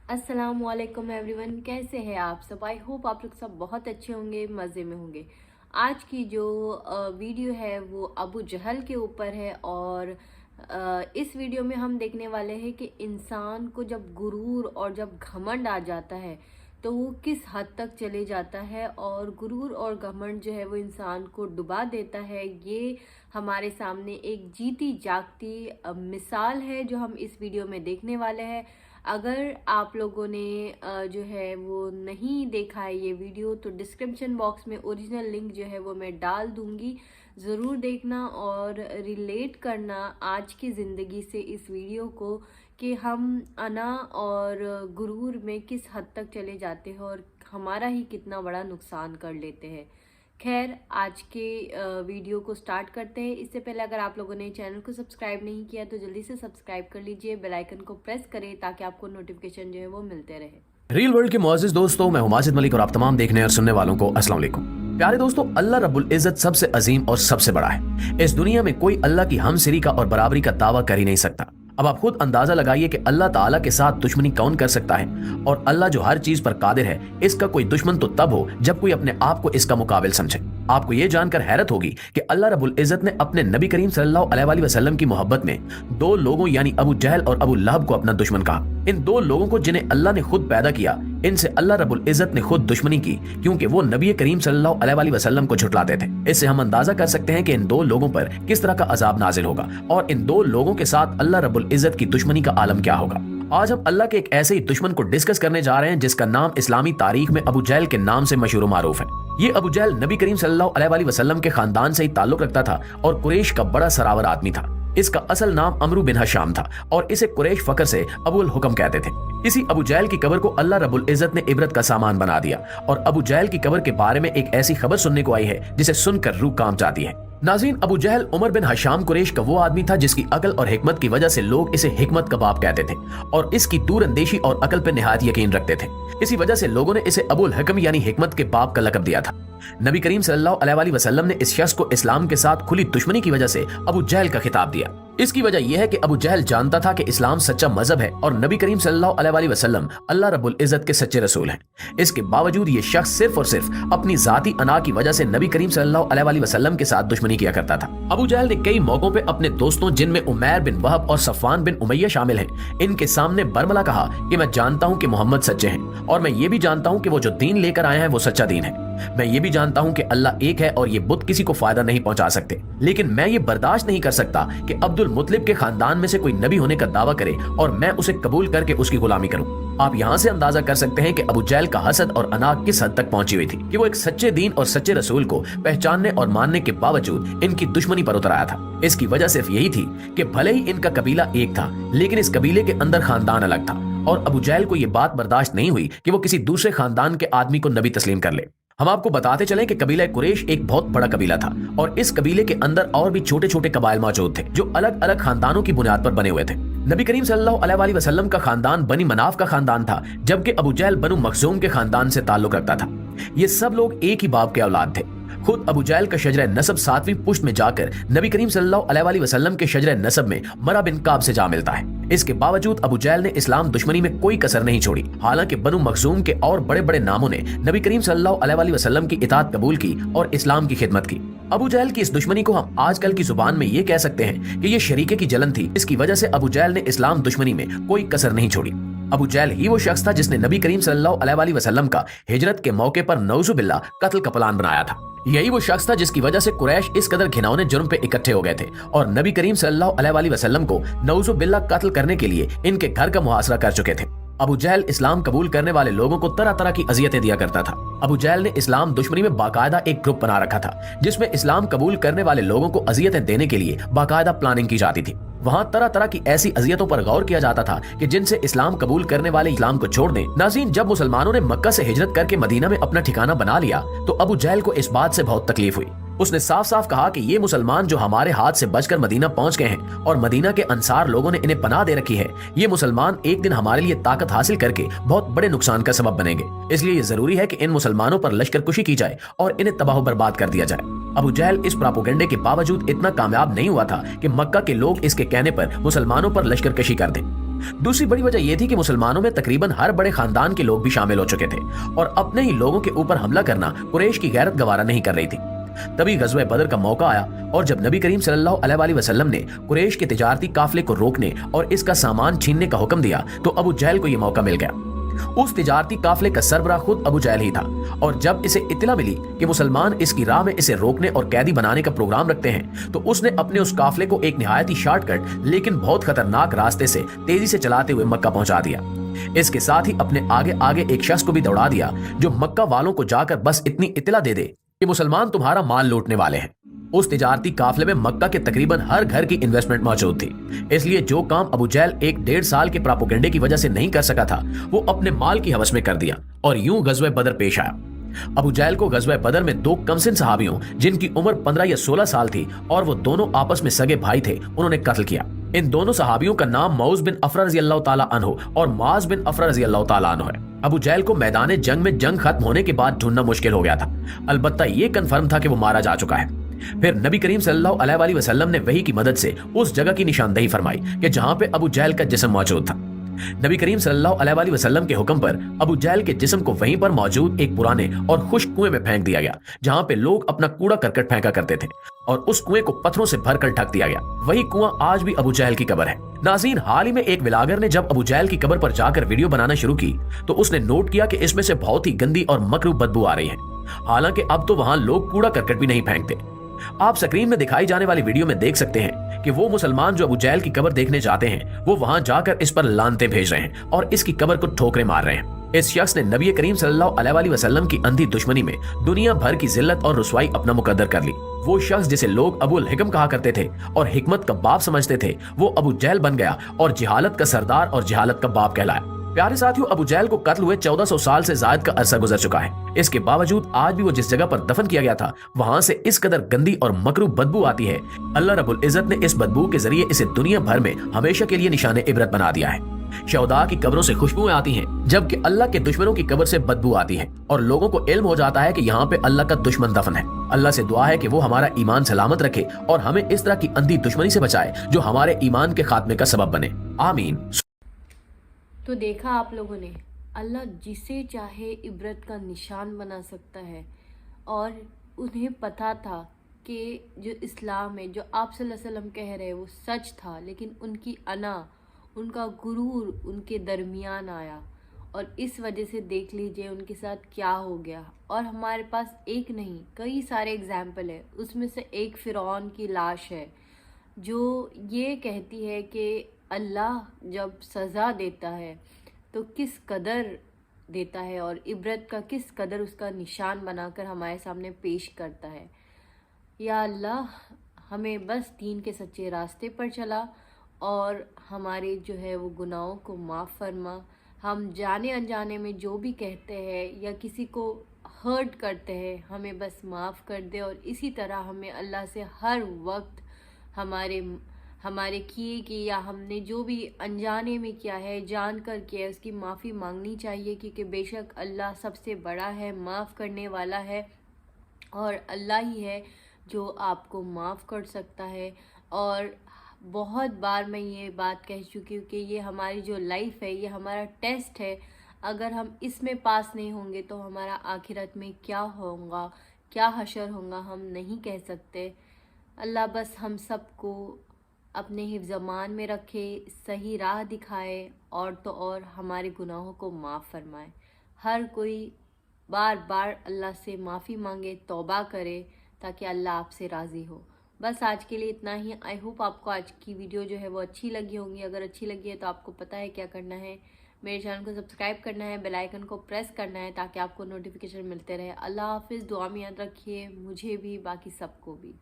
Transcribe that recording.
अस्सलामुअलैकुम एवरीवन, कैसे हैं आप सब। आई होप आप लोग सब बहुत अच्छे होंगे, मज़े में होंगे। आज की जो वीडियो है वो अबू जहल के ऊपर है और इस वीडियो में हम देखने वाले हैं कि इंसान को जब गुरूर और जब घमंड आ जाता है तो वो किस हद तक चले जाता है और गुरूर और घमंड जो है वो इंसान को डुबा देता है। ये हमारे सामने एक जीती जागती मिसाल है जो हम इस वीडियो में देखने वाले हैं। अगर आप लोगों ने जो है वो नहीं देखा है ये वीडियो तो डिस्क्रिप्शन बॉक्स में ओरिजिनल लिंक जो है वो मैं डाल दूंगी, ज़रूर देखना और रिलेट करना आज की ज़िंदगी से इस वीडियो को कि हम अना और गुरूर में किस हद तक चले जाते हैं और हमारा ही कितना बड़ा नुकसान कर लेते हैं। खैर, आज के वीडियो को स्टार्ट करते हैं। इससे पहले अगर आप लोगों ने चैनल को सब्सक्राइब नहीं किया तो जल्दी से सब्सक्राइब कर लीजिए, बेल आइकन को प्रेस करें ताकि आपको नोटिफिकेशन जो है वो मिलते रहे। रियल वर्ल्ड के मुअज़्ज़िज़ दोस्तों, मैं हूं माजिद मलिक और आप तमाम देखने और सुनने वालों को अस्सलाम वालेकुम। प्यारे दोस्तों, अल्लाह रब्बुल इज़्ज़त सबसे अजीम और सबसे बड़ा है। इस दुनिया में कोई अल्लाह की हमसिरी का और बराबरी का दावा कर ही नहीं सकता। अब आप खुद अंदाजा लगाइए कि अल्लाह ताला के साथ दुश्मनी कौन कर सकता है। और अल्लाह जो हर चीज पर कादिर है, इसका कोई दुश्मन तो तब हो जब कोई अपने आप को इसका मुकाबिल समझे। आपको ये जानकर हैरत होगी कि अल्लाह रब्बुल इज़्ज़त ने अपने नबी करीम सल्लल्लाहु अलैहि वसल्लम की मोहब्बत में दो लोगों यानी अबू जहल और अबू लहब को अपना दुश्मन कहा। इन दो लोगों को जिन्हें अल्लाह ने खुद पैदा किया, इनसे अल्लाह रब्बुल इज़्ज़त ने खुद दुश्मनी की क्योंकि वो नबी करीम सल्लल्लाहु अलैहि वसल्लम को झुठलाते थे। इससे हम अंदाजा कर सकते हैं कि इन दो लोगों पर किस तरह का अजाब नाजिल होगा और इन दो लोगों के साथ अल्लाह रब्बुल इज़्ज़त की दुश्मनी का आलम क्या होगा। आज हम अल्लाह के एक ऐसे ही दुश्मन को डिस्कस करने जा रहे हैं जिसका नाम इस्लामी तारीख में अबू जहल के नाम से मशहूर मारूफ है। ये अबू जहल नबी करीम सल्लल्लाहु अलैहि वसल्लम के खानदान से ही ताल्लुक रखता था और कुरैश का बड़ा सरावर आदमी था। इसका असल नाम अमरू बिन हशाम था और इसे कुरैश फकर से अबुल हुक्म कहते थे। इसी अबू जहल की कब्र को अल्लाह रब्बुल इज़्ज़त ने इबरत का सामान बना दिया और अबू जहल की कब्र के बारे में एक ऐसी खबर सुनने को आई है जिसे सुनकर रूह कांप जाती है। नाज़रीन, अबू जहल उमर बिन हशाम कुरैश का वो आदमी था जिसकी अकल और हिकमत की वजह से लोग इसे हिकमत का बाप कहते थे और इसकी दूरअंदेशी और अकल पर निहायत यकीन रखते थे। इसी वजह से लोगों ने इसे अबुल हकम यानी हिकमत के बाप का लक़ब दिया था। नबी करीम सल्लल्लाहु अलैहि वसल्लम ने इस शख्स को इस्लाम के साथ खुली दुश्मनी की वजह से अबू जहल का खिताब दिया। इसकी वजह यह है कि अबू जहल जानता था कि इस्लाम सच्चा मजहब है और नबी करीम सल्लल्लाहु अलैहि वसल्लम अल्लाह रब्बुल इज़्ज़त के सच्चे रसूल हैं। इसके बावजूद ये शख्स सिर्फ और सिर्फ अपनी जाती अना की वजह से नबी करीम सल्लल्लाहु अलैहि वसल्लम के साथ दुश्मनी किया करता था। अबू जहल ने कई मौकों पे अपने दोस्तों जिनमें उमैर बिन वहब और सफ़वान बिन उमैया शामिल हैं, इनके सामने बरमला कहा कि मैं जानता हूँ कि मोहम्मद सच्चे हैं और मैं ये भी जानता हूँ कि वो जो दीन लेकर आए हैं वो सच्चा दीन है। मैं ये भी जानता हूँ कि अल्लाह एक है और ये बुत किसी को फायदा नहीं पहुंचा सकते, लेकिन मैं ये बर्दाश्त नहीं कर सकता कि अब्दुल मुत्तलिब के खानदान में से कोई नबी होने का दावा करे और मैं उसे कबूल करके उसकी गुलामी करूं। आप यहाँ से अंदाजा कर सकते हैं कि अबू जहल का हसद और अना किस हद तक पहुंची हुई थी कि वो एक सच्चे दीन और सच्चे रसूल को पहचानने और मानने के बावजूद इनकी दुश्मनी पर उतर आया था। इसकी वजह सिर्फ यही थी कि भले ही इनका कबीला एक था, लेकिन इस कबीले के अंदर खानदान अलग था और अबू जहल को यह बात बर्दाश्त नहीं हुई कि वो किसी दूसरे खानदान के आदमी को नबी तस्लीम कर ले। हम आपको बताते चलें कि कबीला कुरैश एक बहुत बड़ा कबीला था और इस कबीले के अंदर और भी छोटे छोटे कबाइल मौजूद थे जो अलग अलग खानदानों की बुनियाद पर बने हुए थे। नबी करीम सल्लल्लाहु अलैहि वसल्लम का खानदान बनी मनाफ का खानदान था, जबकि अबू जहल बनु मखजूम के खानदान से ताल्लुक रखता था। ये सब लोग एक ही बाप के औलाद थे। खुद अबू जहल का शजरा नसब 7वीं पुश्त में जाकर नबी करीम सल्लल्लाहु अलैहि वसल्लम के शजरा नसब में मरा बिन काब से जा मिलता है। इसके बावजूद अबू जहल ने इस्लाम दुश्मनी में कोई कसर नहीं छोड़ी। हालांकि बनु मखजूम के और बड़े बड़े नामों ने नबी करीम सल्लल्लाहु अलैहि वसल्लम की इताअत कबूल की और इस्लाम की खिदमत की। अबू जहल की इस दुश्मनी को हम आजकल की जुबान में ये कह सकते हैं कि ये शरीके की जलन थी। इसकी वजह से अबू जहल ने इस्लाम दुश्मनी में कोई कसर नहीं छोड़ी। अबू जहल ही वो शख्स था जिसने नबी करीम सल्लल्लाहु अलैहि वसल्लम का हिजरत के मौके पर नऊजुबिल्लाह कत्ल का प्लान बनाया था। यही वो शख्स था जिसकी वजह से कुरैश इस कदर घिनौने जुर्म पे इकट्ठे हो गए थे और नबी करीम सल्लल्लाहु अलैहि वसल्लम को नऊजुबिल्लाह कत्ल करने के लिए इनके घर का मुहासरा कर चुके थे। अबू जहल इस्लाम कबूल करने वाले लोगों को तरह तरह की अजियतें दिया करता था। अबू जहल ने इस्लाम दुश्मनी में बाकायदा एक ग्रुप बना रखा था जिसमें इस्लाम कबूल करने वाले लोगों को अजियतें देने के लिए बाकायदा प्लानिंग की जाती थी। वहाँ तरह तरह की ऐसी अजियतों पर गौर किया जाता था कि जिनसे इस्लाम कबूल करने वाले इस्लाम को छोड़ दें। नाज़रीन, जब मुसलमानों ने मक्का से हिजरत करके मदीना में अपना ठिकाना बना लिया तो अबू जहल को इस बात से बहुत तकलीफ हुई। उसने साफ साफ कहा कि ये मुसलमान जो हमारे हाथ से बचकर मदीना पहुंच गए हैं और मदीना के अंसार लोगों ने इन्हें पनाह दे रखी है, ये मुसलमान एक दिन हमारे लिए ताकत हासिल करके बहुत बड़े नुकसान का सबब बनेंगे। इसलिए ये जरूरी है कि इन मुसलमानों पर लश्करकुशी की जाए और इन्हें तबाह बर्बाद कर दिया जाए। अबू जहल इस प्रोपेगेंडे के बावजूद इतना कामयाब नहीं हुआ था कि मक्का के लोग इसके कहने पर मुसलमानों पर लश्करकशी कर दें। दूसरी बड़ी वजह यह थी कि मुसलमानों में तकरीबन हर बड़े खानदान के लोग भी शामिल हो चुके थे और अपने ही लोगों के ऊपर हमला करना कुरैश की गैरत गवारा नहीं कर रही थी। तभी गज़वे बदर का मौका आया और जब नबी करीम सल्लल्लाहु अलैहि वसल्लम ने कुरैश के तिजारती काफिले को रोकने और इसका सामान छीनने का हुक्म दिया तो अबू जहल को यह मौका मिल गया। उस तिजारती काफिले का सरबराह खुद अबू जहल ही था और जब इसे इत्तला मिली कि मुसलमान इसकी राह में इसे रोकने और कैदी बनाने का प्रोग्राम रखते हैं तो उसने अपने उस काफिले को एक निहायत ही शॉर्टकट लेकिन बहुत खतरनाक रास्ते से तेजी से चलाते हुए मक्का पहुंचा दिया। इसके साथ ही अपने आगे आगे एक शख्स को भी दौड़ा दिया जो मक्का वालों को जाकर बस इतनी इत्तला दे दे कि मुसलमान तुम्हारा माल लूटने वाले हैं। उस तिजारती काफिले में मक्का के तकरीबन हर घर की इन्वेस्टमेंट मौजूद थी, इसलिए जो काम अबू जहल 1-1.5 साल के प्रोपेगेंडे की वजह से नहीं कर सका था वो अपने माल की हवस में कर दिया और यूं गज़वे बदर पेश आया। अबू जहल को गज़वे बदर में 2 कमसिन सहाबियों जिनकी उम्र 15 या 16 साल थी और वो दोनों आपस में सगे भाई थे, उन्होंने कत्ल किया। इन दोनों सहाबियों का नाम मऊज बिन अफरा रज़ियल्लाहु ताला अन्हु और माज बिन अफरा रज़ियल्लाहु ताला अन्हु है। अबू जहल को मैदान जंग में जंग खत्म होने के बाद ढूंढना मुश्किल हो गया था, अलबत्ता ये कन्फर्म था कि वो मारा जा चुका है। फिर नबी करीम सल्लल्लाहु अलैहि वसल्लम ने वही की मदद से उस जगह की निशानदेही फरमाई कि जहां पे अबू जहल का जिस्म मौजूद था। नबी करीम सल्लल्लाहु अलैहि वसल्लम के हुक्म पर अबू जहल के जिस्म को वहीं पर मौजूद एक पुराने और खुश्क कुएं में फेंक दिया गया जहां पे लोग अपना कूड़ा करकट फेंका करते थे और उस कुएं को पत्थरों से भरकर ढक दिया गया। वही कुआं आज भी अबू जहल की कब्र है। नाज़रीन, हाल ही में एक व्लॉगर ने जब अबू जहल की कब्र पर जाकर वीडियो बनाना शुरू की तो उसने नोट किया कि इसमें से बहुत ही गंदी और मकरूह बदबू आ रही है। हालांकि अब तो वहां लोग कूड़ा करकट भी नहीं फेंकते। आप स्क्रीन में दिखाई जाने वाली वीडियो में देख सकते हैं कि वो मुसलमान जो अबू जहल की कब्र देखने जाते हैं वो वहां जाकर इस पर लानतें भेज रहे हैं और इसकी कब्र को ठोकरें मार रहे हैं। इस शख्स ने नबी करीम सल्लल्लाहु अलैहि वसल्लम की अंधी दुश्मनी में दुनिया भर की जिल्लत और रुसवाई अपना मुकद्दर कर ली। वो शख्स जिसे लोग अबुल हिकम कहा करते थे और हिकमत का बाप समझते थे, वो अबू जहल बन गया और जिहालत का सरदार और जिहालत का बाप कहलाया। प्यारे साथियों, अबू जहल को कत्ल हुए 1400 साल से ज्यादा का अरसा गुजर चुका है। इसके बावजूद आज भी वो जिस जगह पर दफन किया गया था वहां से इस कदर गंदी और मकरूह बदबू आती है। अल्लाह रब्बुल इज्जत ने इस बदबू के जरिए इसे दुनिया भर में हमेशा के लिए निशाने इबरत बना दिया है। शहदा की कब्रों से खुशबुएं आती हैं जबकि अल्लाह के दुश्मनों की कब्र से बदबू आती है और लोगों को इल्म हो जाता है कि यहाँ पे अल्लाह का दुश्मन दफन है। अल्लाह से दुआ है कि वो हमारा ईमान सलामत रखे और हमें इस तरह की अंधी दुश्मनी से बचाए जो हमारे ईमान के खात्मे का सबब बने। आमीन। तो देखा आप लोगों ने, अल्लाह जिसे चाहे इबरत का निशान बना सकता है और उन्हें पता था कि जो इस्लाम है, जो आप सल्लल्लाहु अलैहि वसल्लम कह रहे हैं वो सच था, लेकिन उनकी अना, उनका गुरूर उनके दरमियान आया और इस वजह से देख लीजिए उनके साथ क्या हो गया। और हमारे पास एक नहीं कई सारे एग्जाम्पल है। उसमें से एक फ़िरौन की लाश है जो ये कहती है कि अल्लाह जब सज़ा देता है तो किस कदर देता है और इबरत का किस कदर उसका निशान बनाकर हमारे सामने पेश करता है। या अल्लाह हमें बस दीन के सच्चे रास्ते पर चला और हमारे जो है वो गुनाहों को माफ़ फरमा। हम जाने अनजाने में जो भी कहते हैं या किसी को हर्ट करते हैं हमें बस माफ़ कर दे और इसी तरह हमें अल्लाह से हर वक्त हमारे किए की या हमने जो भी अनजाने में किया है जान कर किया है उसकी माफ़ी मांगनी चाहिए, क्योंकि बेशक अल्लाह सबसे बड़ा है, माफ़ करने वाला है और अल्लाह ही है जो आपको माफ़ कर सकता है। और बहुत बार मैं ये बात कह चुकी हूँ कि ये हमारी जो लाइफ है ये हमारा टेस्ट है। अगर हम इसमें पास नहीं होंगे तो हमारा आखिरत में क्या होगा, क्या हशर होगा, हम नहीं कह सकते। अल्लाह बस हम सबको अपने हिफ्ज़-ए-मान में रखे, सही राह दिखाए और तो और हमारे गुनाहों को माफ़ फरमाए। हर कोई बार बार अल्लाह से माफ़ी मांगे, तौबा करे ताकि अल्लाह आपसे राज़ी हो। बस आज के लिए इतना ही। आई होप आपको आज की वीडियो जो है वो अच्छी लगी होंगी। अगर अच्छी लगी है तो आपको पता है क्या करना है, मेरे चैनल को सब्सक्राइब करना है, बेल आइकन को प्रेस करना है ताकि आपको नोटिफिकेशन मिलते रहे। अल्लाह हाफिज़। दुआ में याद रखिए मुझे भी, बाकी सबको भी।